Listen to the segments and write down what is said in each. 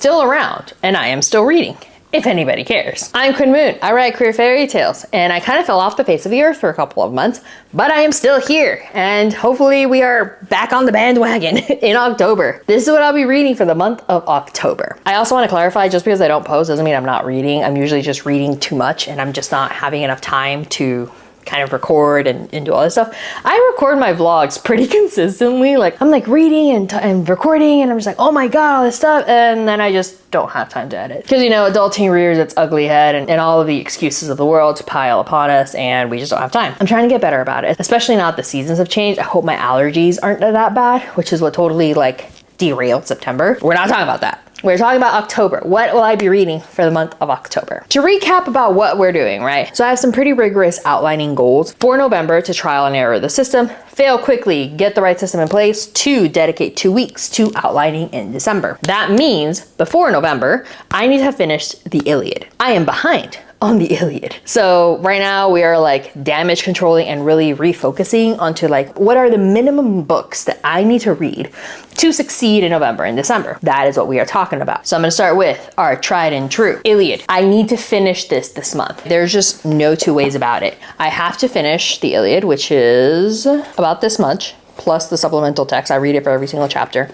still around and I am still reading, if anybody cares. I'm Quinn Moone. I write queer fairy tales, and I kind of fell off the face of the earth for a couple of months, but I am still here, and hopefully we are back on the bandwagon in October. This is what I'll be reading for the month of October. I also want to clarify, just because I don't post doesn't mean I'm not reading. I'm usually just reading too much, and I'm just not having enough time to kind of record and do all this stuff. I record my vlogs pretty consistently. Like, I'm like reading and recording, and I'm just like, oh my God, all this stuff. And then I just don't have time to edit. Because, you know, adulting rears its ugly head, and all of the excuses of the world to pile upon us, and we just don't have time. I'm trying to get better about it, especially now that the seasons have changed. I hope my allergies aren't that bad, which is what totally like derailed September. We're not talking about that. We're talking about October. What will I be reading for the month of October? To recap about what we're doing, right? So I have some pretty rigorous outlining goals for November: to trial and error the system, fail quickly, get the right system in place, to dedicate 2 weeks to outlining in December. That means before November, I need to have finished the Iliad. I am behind on the Iliad. So right now we are like damage controlling and really refocusing onto like, what are the minimum books that I need to read to succeed in November and December? That is what we are talking about. So I'm gonna start with our tried and true Iliad. I need to finish this month. There's just no two ways about it. I have to finish the Iliad, which is about this much, plus the supplemental text. I read it for every single chapter.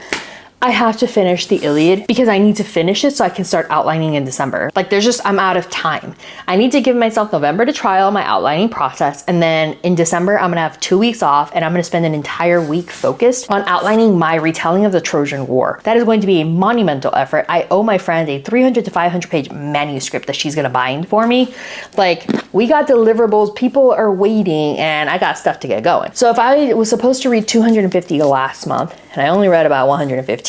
I have to finish the Iliad because I need to finish it so I can start outlining in December. Like, I'm out of time. I need to give myself November to trial my outlining process, and then in December, I'm gonna have 2 weeks off, and I'm gonna spend an entire week focused on outlining my retelling of the Trojan War. That is going to be a monumental effort. I owe my friend a 300 to 500 page manuscript that she's gonna bind for me. Like, we got deliverables, people are waiting, and I got stuff to get going. So if I was supposed to read 250 last month, and I only read about 115.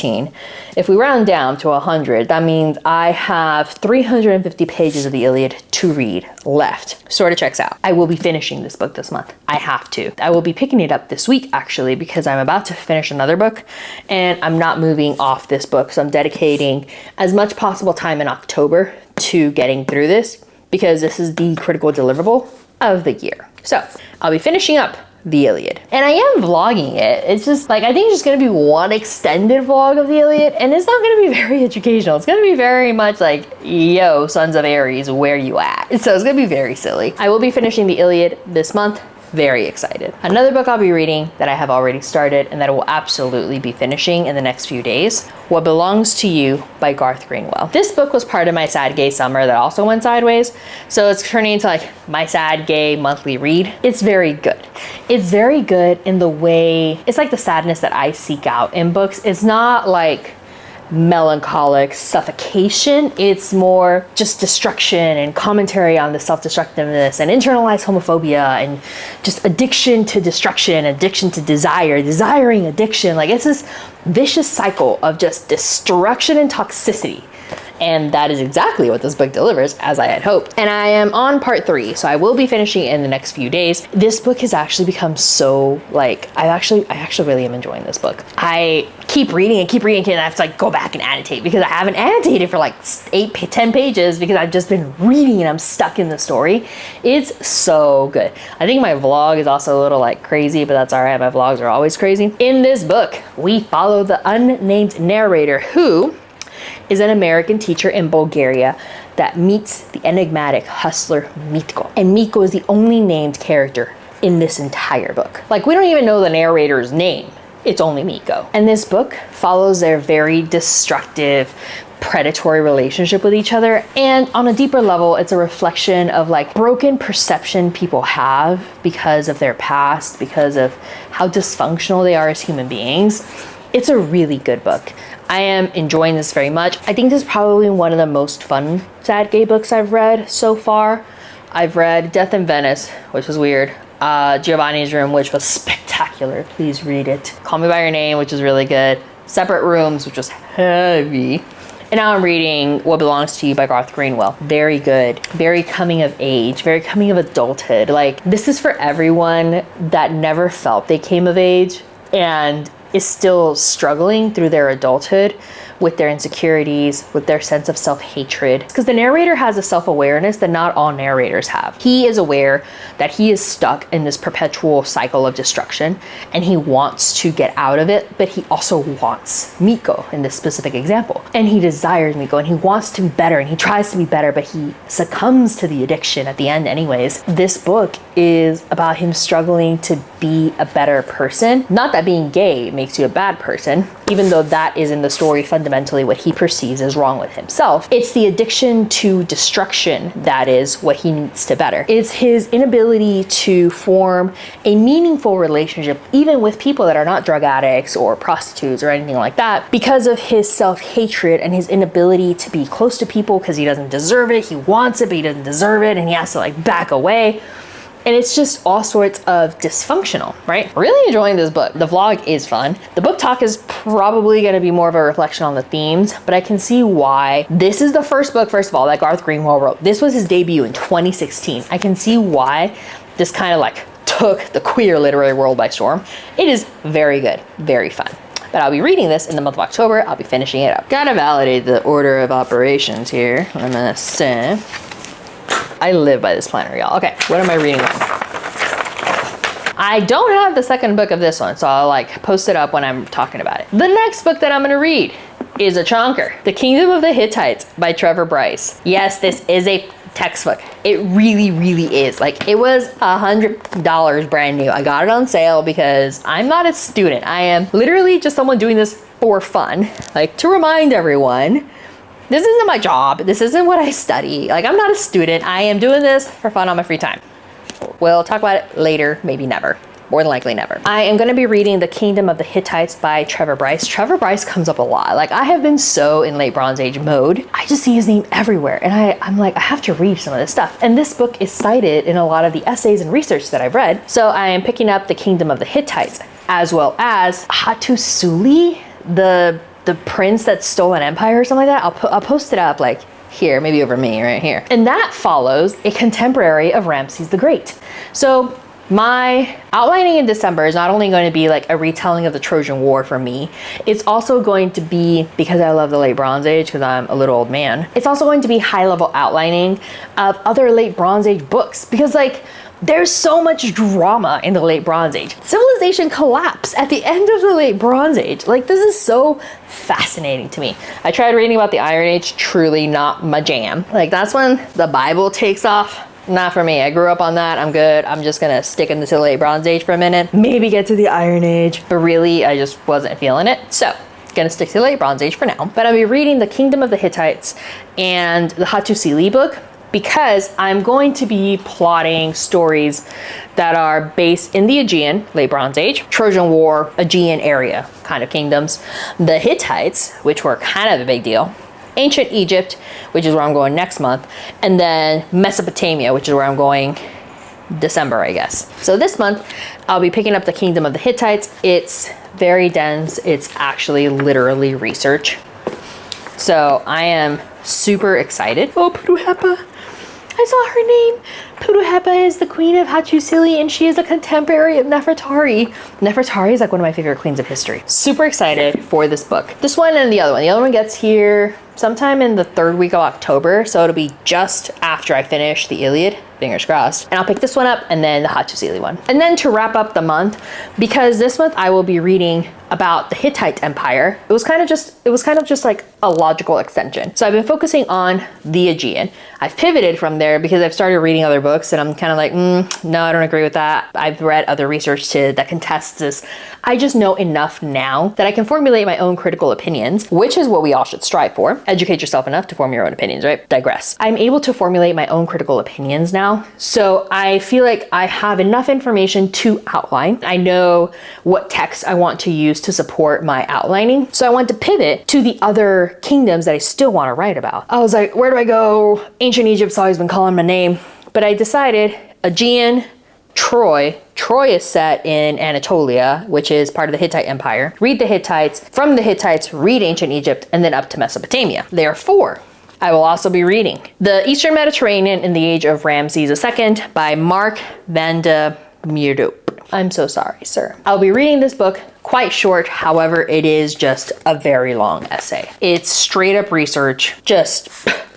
If we round down to 100, that means I have 350 pages of the Iliad to read left. Sort of checks out. I will be finishing this book this month. I have to. I will be picking it up this week, actually, because I'm about to finish another book, and I'm not moving off this book. So I'm dedicating as much possible time in October to getting through this, because this is the critical deliverable of the year. So I'll be finishing up the Iliad. And I am vlogging it. It's just like, I think it's just gonna be one extended vlog of the Iliad, and it's not gonna be very educational. It's gonna be very much like, yo, Sons of Ares, where you at? So it's gonna be very silly. I will be finishing the Iliad this month. Very excited. Another book I'll be reading that I have already started and that I will absolutely be finishing in the next few days, What Belongs to You by Garth Greenwell. This book was part of my sad gay summer that also went sideways. So it's turning into like my sad gay monthly read. It's very good. It's very good in the way, it's like the sadness that I seek out in books. It's not like melancholic suffocation. It's more just destruction and commentary on the self-destructiveness and internalized homophobia and just addiction to destruction, addiction to desire, desiring addiction. Like, it's this vicious cycle of just destruction and toxicity. And that is exactly what this book delivers, as I had hoped. And I am on part 3, so I will be finishing it in the next few days. This book has actually become so, like, I actually really am enjoying this book. I keep reading and I have to like go back and annotate, because I haven't annotated for like 10 pages because I've just been reading and I'm stuck in the story. It's so good. I think my vlog is also a little like crazy, but that's all right. My vlogs are always crazy. In this book, we follow the unnamed narrator, who is an American teacher in Bulgaria that meets the enigmatic hustler Mitko. And Mitko is the only named character in this entire book. Like, we don't even know the narrator's name. It's only Mitko. And this book follows their very destructive, predatory relationship with each other. And on a deeper level, it's a reflection of like broken perception people have because of their past, because of how dysfunctional they are as human beings. It's a really good book. I am enjoying this very much. I think this is probably one of the most fun sad gay books I've read so far. I've read Death in Venice, which was weird. Giovanni's Room, which was spectacular. Please read it. Call Me by Your Name, which is really good. Separate Rooms, which was heavy. And now I'm reading What Belongs to You by Garth Greenwell. Very good. Very coming of age. Very coming of adulthood. Like, this is for everyone that never felt they came of age and is still struggling through their adulthood, with their insecurities, with their sense of self-hatred. Because the narrator has a self-awareness that not all narrators have. He is aware that he is stuck in this perpetual cycle of destruction and he wants to get out of it, but he also wants Miko in this specific example. And he desires Miko and he wants to be better and he tries to be better, but he succumbs to the addiction at the end anyways. This book is about him struggling to be a better person. Not that being gay makes you a bad person, even though that is in the story fundamentally what he perceives as wrong with himself. It's the addiction to destruction that is what he needs to better. It's his inability to form a meaningful relationship, even with people that are not drug addicts or prostitutes or anything like that, because of his self-hatred and his inability to be close to people because he doesn't deserve it. He wants it, but he doesn't deserve it, and he has to like back away. And it's just all sorts of dysfunctional, right? Really enjoying this book. The vlog is fun. The book talk is probably going to be more of a reflection on the themes, but I can see why. This is the first book, first of all, that Garth Greenwell wrote. This was his debut in 2016. I can see why this kind of like took the queer literary world by storm. It is very good, very fun. But I'll be reading this in the month of October. I'll be finishing it up. Gotta validate the order of operations here. I'm gonna say, I live by this planner, y'all. Okay, what am I reading on? I don't have the second book of this one, so I'll like post it up when I'm talking about it. The next book that I'm gonna read is a chonker, The Kingdom of the Hittites by Trevor Bryce. Yes, this is a textbook. It really, really is. Like, it was $100 brand new. I got it on sale because I'm not a student. I am literally just someone doing this for fun. Like, to remind everyone, this isn't my job. This isn't what I study. Like, I'm not a student. I am doing this for fun on my free time. We'll talk about it later, maybe never. More than likely never. I am gonna be reading The Kingdom of the Hittites by Trevor Bryce. Trevor Bryce comes up a lot. Like, I have been so in late Bronze Age mode. I just see his name everywhere. And I'm like, I have to read some of this stuff. And this book is cited in a lot of the essays and research that I've read. So I am picking up The Kingdom of the Hittites, as well as Hattusili, the prince that stole an empire or something like that. I'll post it up like here, maybe over me right here. And that follows a contemporary of Ramses the Great. So my outlining in December is not only going to be like a retelling of the Trojan War for me, it's also going to be, because I love the late Bronze Age, because I'm a little old man, it's also going to be high level outlining of other late Bronze Age books, because like, there's so much drama in the late Bronze Age. Civilization collapsed at the end of the late Bronze Age. Like, this is so fascinating to me. I tried reading about the Iron Age, truly not my jam. Like, that's when the Bible takes off. Not for me. I grew up on that. I'm good. I'm just gonna stick into the late Bronze Age for a minute. Maybe get to the Iron Age. But really, I just wasn't feeling it. So, gonna stick to the late Bronze Age for now. But I'll be reading The Kingdom of the Hittites and the Hattusili book, because I'm going to be plotting stories that are based in the Aegean, late Bronze Age, Trojan War, Aegean area kind of kingdoms, the Hittites, which were kind of a big deal, ancient Egypt, which is where I'm going next month, and then Mesopotamia, which is where I'm going December, I guess. So this month, I'll be picking up The Kingdom of the Hittites. It's very dense. It's actually literally research. So I am super excited. Oh, Putuhepa. I saw her name. Putuhepa is the queen of Hattusili, and she is a contemporary of Nefertari. Nefertari is like one of my favorite queens of history. Super excited for this book. This one and the other one. The other one gets here sometime in the third week of October, so it'll be just after I finish the Iliad. Fingers crossed. And I'll pick this one up and then the Hattusili one. And then to wrap up the month, because this month I will be reading about the Hittite Empire, it was kind of just like a logical extension. So I've been focusing on the Aegean. I've pivoted from there because I've started reading other books and I'm kind of like, no, I don't agree with that. I've read other research that contests this. I just know enough now that I can formulate my own critical opinions, which is what we all should strive for. Educate yourself enough to form your own opinions, right? Digress. I'm able to formulate my own critical opinions now. So I feel like I have enough information to outline. I know what text I want to use to support my outlining. So I want to pivot to the other kingdoms that I still want to write about. I was like, where do I go? Ancient Egypt's always been calling my name, but I decided Aegean, Troy. Troy is set in Anatolia, which is part of the Hittite Empire. Read the Hittites. From the Hittites, read Ancient Egypt, and then up to Mesopotamia. Therefore, I will also be reading The Eastern Mediterranean in the Age of Ramses II by Mark van de Meerdoop. I'm so sorry, sir. I'll be reading this book, quite short, however, it is just a very long essay. It's straight up research, just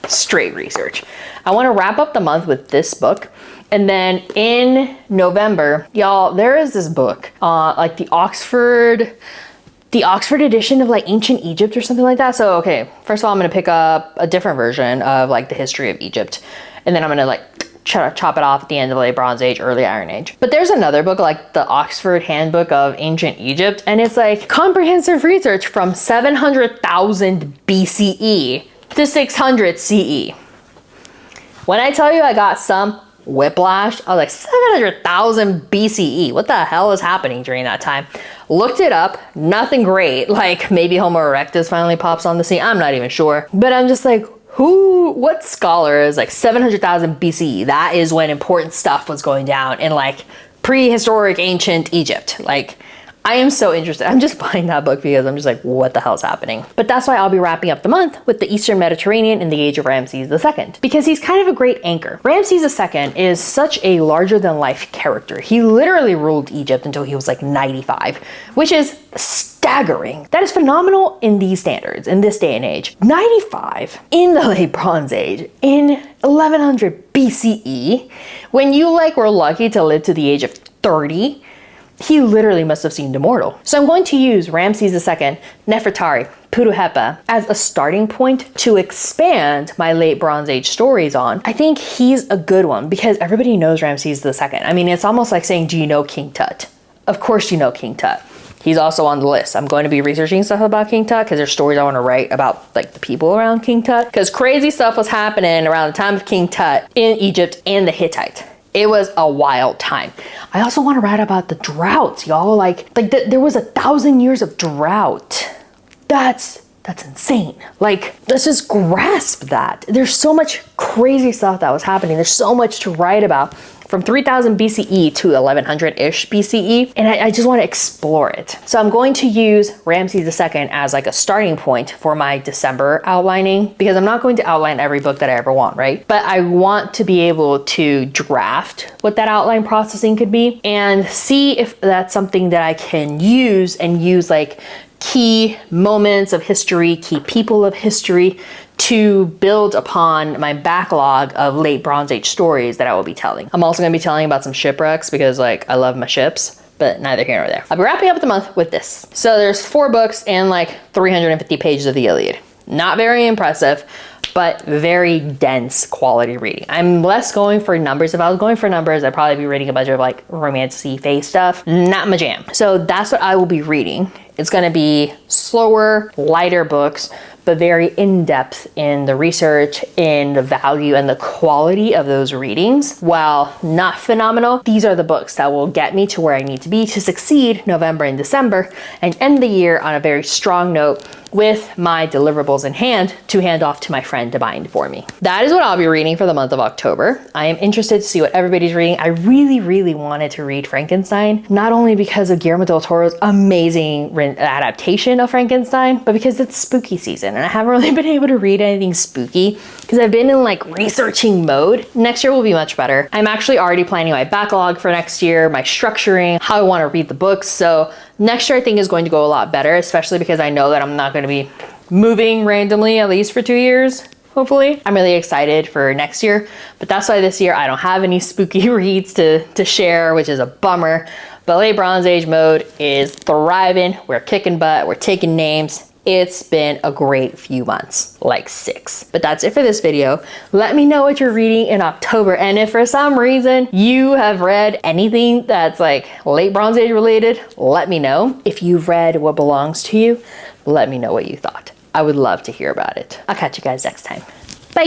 straight research. I want to wrap up the month with this book. And then in November, y'all, there is this book, like the Oxford edition of like ancient Egypt or something like that. So, okay, first of all, I'm gonna pick up a different version of like the history of Egypt. And then I'm gonna like chop it off at the end of the Late Bronze Age, Early Iron Age. But there's another book like the Oxford Handbook of Ancient Egypt. And it's like comprehensive research from 700,000 BCE to 600 CE. When I tell you I got some whiplash, I was like 700,000 BCE. What the hell is happening during that time? Looked it up, nothing great. Like maybe Homo erectus finally pops on the scene. I'm not even sure. But I'm just like, what scholar is like 700,000 BCE? That is when important stuff was going down in like prehistoric ancient Egypt. Like, I am so interested. I'm just buying that book because I'm just like, what the hell's happening? But that's why I'll be wrapping up the month with the Eastern Mediterranean in the age of Ramesses II, because he's kind of a great anchor. Ramesses II is such a larger than life character. He literally ruled Egypt until he was like 95, which is staggering. That is phenomenal in these standards, in this day and age. 95 in the Late Bronze Age, in 1100 BCE, when you like were lucky to live to the age of 30, he literally must have seemed immortal. So I'm going to use Ramesses II, Nefertari, Putuhepa as a starting point to expand my Late Bronze Age stories on. I think he's a good one because everybody knows Ramesses II. I mean, it's almost like saying, do you know King Tut? Of course you know King Tut. He's also on the list. I'm going to be researching stuff about King Tut because there's stories I want to write about like the people around King Tut, because crazy stuff was happening around the time of King Tut in Egypt and the Hittites. It was a wild time. I also want to write about the droughts, y'all. There was 1,000 years of drought. That's insane. Like, let's just grasp that. There's so much crazy stuff that was happening. There's so much to write about from 3000 BCE to 1100-ish BCE, and I just want to explore it. So I'm going to use Ramesses II as like a starting point for my December outlining, because I'm not going to outline every book that I ever want, right? But I want to be able to draft what that outline processing could be and see if that's something that I can use and use like key moments of history, key people of history to build upon my backlog of Late Bronze Age stories that I will be telling. I'm also going to be telling about some shipwrecks because like I love my ships, but neither here nor there. I'll be wrapping up the month with this. So there's 4 books and like 350 pages of the Iliad. Not very impressive, but very dense quality reading. I'm less going for numbers. If I was going for numbers, I'd probably be reading a bunch of like romantic face stuff. Not my jam. So that's what I will be reading. It's gonna be slower, lighter books, but very in-depth in the research, in the value and the quality of those readings. While not phenomenal, these are the books that will get me to where I need to be to succeed November and December and end the year on a very strong note with my deliverables in hand to hand off to my friend to bind for me. That is what I'll be reading for the month of October. I am interested to see what everybody's reading. I really, really wanted to read Frankenstein, not only because of Guillermo del Toro's amazing adaptation of Frankenstein, but because it's spooky season and I haven't really been able to read anything spooky because I've been in like researching mode. Next year will be much better. I'm actually already planning my backlog for next year, my structuring, how I want to read the books. So next year I think is going to go a lot better, especially because I know that I'm not going to be moving randomly at least for 2 years. Hopefully. I'm really excited for next year, but that's why this year I don't have any spooky reads to share, which is a bummer. But Late Bronze Age mode is thriving. We're kicking butt. We're taking names. It's been a great few months, like 6. But that's it for this video. Let me know what you're reading in October. And if for some reason you have read anything that's like Late Bronze Age related, let me know. If you've read What Belongs to You, let me know what you thought. I would love to hear about it. I'll catch you guys next time. Bye.